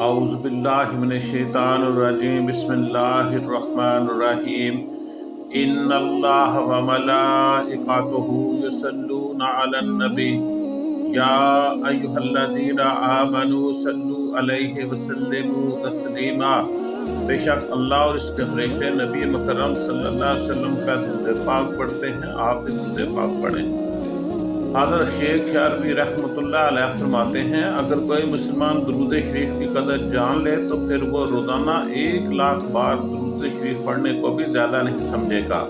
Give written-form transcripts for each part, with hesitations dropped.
اعوذ باللہ من الشیطان الرجیم بسم اللہ الرحمن الرحیم ان اللہ وملائکتہ یصلون علی النبی یا ایھا الذین آمنوا صلوا علیہ وسلموا تسلیما۔ بے شک اللہ اور اس کے فرشتے نبی مکرم صلی اللہ علیہ وسلم کا درود پاک پڑھتے ہیں، آپ بھی درود پاک پڑھیں۔ حضرت شیخ شاربی رحمۃ اللہ علیہ فرماتے ہیں، اگر کوئی مسلمان درود شریف کی قدر جان لے تو پھر وہ روزانہ 1,00,000 بار درود شریف پڑھنے کو بھی زیادہ نہیں سمجھے گا۔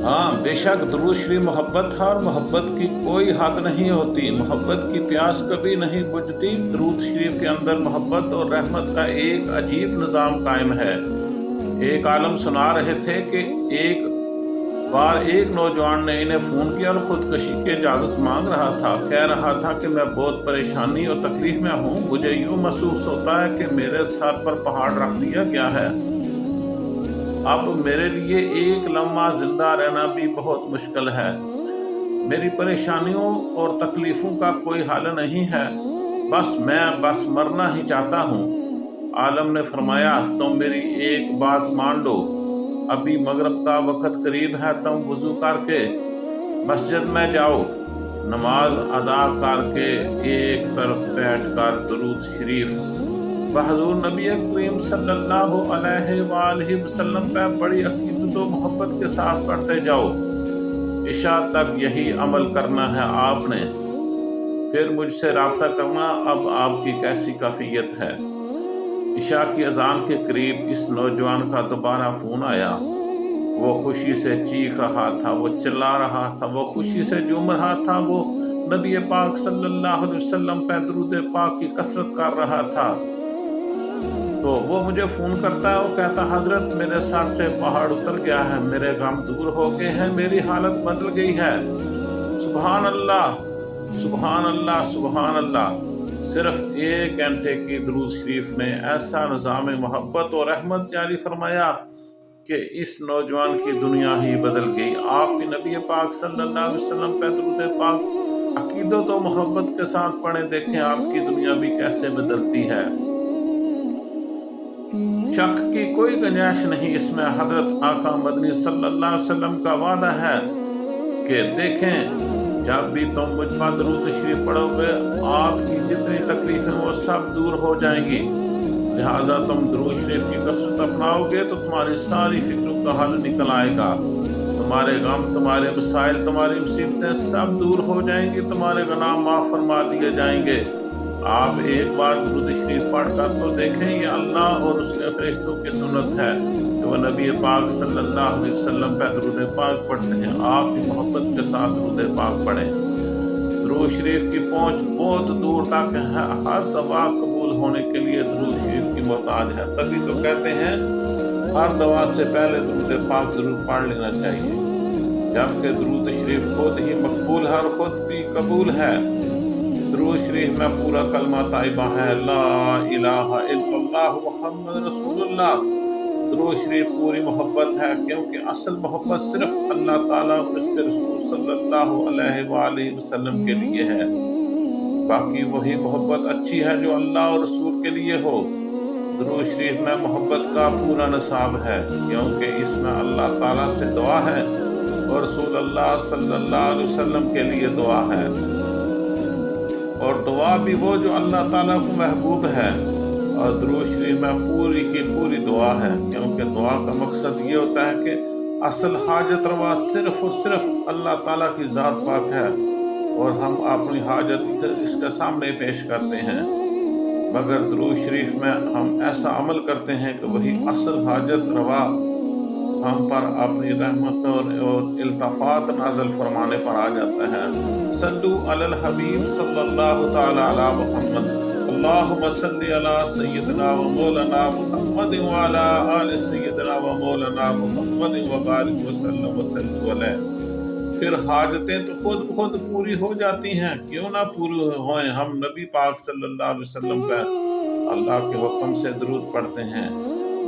ہاں بے شک درود شریف محبت ہے اور محبت کی کوئی حد نہیں ہوتی، محبت کی پیاس کبھی نہیں بجھتی۔ درود شریف کے اندر محبت اور رحمت کا ایک عجیب نظام قائم ہے۔ ایک عالم سنا رہے تھے کہ ایک بار ایک نوجوان نے انہیں فون کیا اور خودکشی کی اجازت مانگ رہا تھا۔ کہہ رہا تھا کہ میں بہت پریشانی اور تکلیف میں ہوں، مجھے یوں محسوس ہوتا ہے کہ میرے سر پر پہاڑ رکھ دیا گیا ہے، اب میرے لیے ایک لمحہ زندہ رہنا بھی بہت مشکل ہے، میری پریشانیوں اور تکلیفوں کا کوئی حل نہیں ہے، میں مرنا ہی چاہتا ہوں۔ عالم نے فرمایا، تم میری ایک بات مان لو، ابھی مغرب کا وقت قریب ہے، تم وضو کر کے مسجد میں جاؤ، نماز ادا کر کے ایک طرف بیٹھ کر درود شریف بحضور نبی کریم صلی اللہ علیہ وآلہ وسلم پہ بڑی عقیدت و محبت کے ساتھ پڑھتے جاؤ، عشاء تک یہی عمل کرنا ہے آپ نے، پھر مجھ سے رابطہ کرنا۔ اب آپ کی کیسی کیفیت ہے؟ عشاء کی اذان کے قریب اس نوجوان کا دوبارہ فون آیا۔ وہ خوشی سے چیخ رہا تھا، وہ چلا رہا تھا، وہ خوشی سے جھوم رہا تھا، وہ نبی پاک صلی اللہ علیہ وسلم پہ درود پاک کی کثرت کر رہا تھا۔ تو وہ مجھے فون کرتا ہے، وہ کہتا، حضرت میرے سر سے پہاڑ اتر گیا ہے، میرے غم دور ہو گئے ہیں، میری حالت بدل گئی ہے۔ سبحان اللہ، سبحان اللہ، سبحان اللہ۔ صرف 1 گھنٹے کی درود شریف نے ایسا نظام محبت اور رحمت جاری فرمایا کہ اس نوجوان کی دنیا ہی بدل گئی۔ آپ بھی نبی پاک صلی اللہ علیہ وسلم پہ درود پاک عقیدت و محبت کے ساتھ پڑھیں، دیکھیں آپ کی دنیا بھی کیسے بدلتی ہے۔ شک کی کوئی گنجائش نہیں اس میں، حضرت آقا مدنی صلی اللہ علیہ وسلم کا وعدہ ہے کہ دیکھیں جب بھی تم مجھ پر درود شریف پڑھو گے، آپ کی جتنی تکلیفیں وہ سب دور ہو جائیں گی، لہٰذا تم درود شریف کی کثرت اپناؤ گے تو تمہاری ساری فکروں کا حل نکل آئے گا، تمہارے غم، تمہارے مسائل، تمہاری مصیبتیں سب دور ہو جائیں گی، تمہارے گناہ معاف فرما دیے جائیں گے۔ آپ ایک بار درود شریف پڑھ کر تو دیکھیں، یہ اللہ اور اس کے فرشتوں کی سنت ہے کہ وہ نبی پاک صلی اللہ علیہ وسلم پہ درود پاک پڑھتے ہیں، آپ بھی محبت کے ساتھ درود پاک پڑھیں۔ درود شریف کی پہنچ بہت دور تک ہے، ہر دعا قبول ہونے کے لیے درود شریف کی محتاج ہے، تبھی تو کہتے ہیں ہر دعا سے پہلے درود پاک ضرور پڑھ لینا چاہیے، جبکہ درود شریف خود ہی مقبول ہے اور خود بھی قبول ہے۔ درود شریف میں پورا کلمہ طیبہ ہے، لا الہ الا اللہ محمد رسول اللہ۔ درود شریف پوری محبت ہے، کیونکہ اصل محبت صرف اللہ تعالیٰ اور اس کے رسول صلی اللہ علیہ وآلہ وسلم کے لیے ہے، باقی وہی محبت اچھی ہے جو اللہ اور رسول کے لیے ہو۔ درود شریف میں محبت کا پورا نصاب ہے، کیونکہ اس میں اللہ تعالیٰ سے دعا ہے اور رسول اللہ صلی اللہ علیہ وسلم کے لیے دعا ہے، اور دعا بھی وہ جو اللہ تعالیٰ کو محبوب ہے، اور درود شریف میں پوری کی پوری دعا ہے، کیونکہ دعا کا مقصد یہ ہوتا ہے کہ اصل حاجت روا صرف اور صرف اللہ تعالیٰ کی ذات پاک ہے، اور ہم اپنی حاجت اس کے سامنے پیش کرتے ہیں، مگر درود شریف میں ہم ایسا عمل کرتے ہیں کہ وہی اصل حاجت روا ہم پر اپنی رحمت اور الطافات نازل فرمانے پر آ جاتا ہے۔ صلو علی الحبیب صلی اللہ تعالی علی محمد، اللہم صلی علی سیدنا و مولانا محمد و علی آل سیدنا و مولانا محمد و بارک وسلم وسلم علیہ۔ پھر حاجتیں تو خود بخود پوری ہو جاتی ہیں، کیوں نہ پوری ہوئیں؟ ہم نبی پاک صلی اللہ علیہ وسلم پہ اللہ کے حکم سے درود پڑھتے ہیں،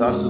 10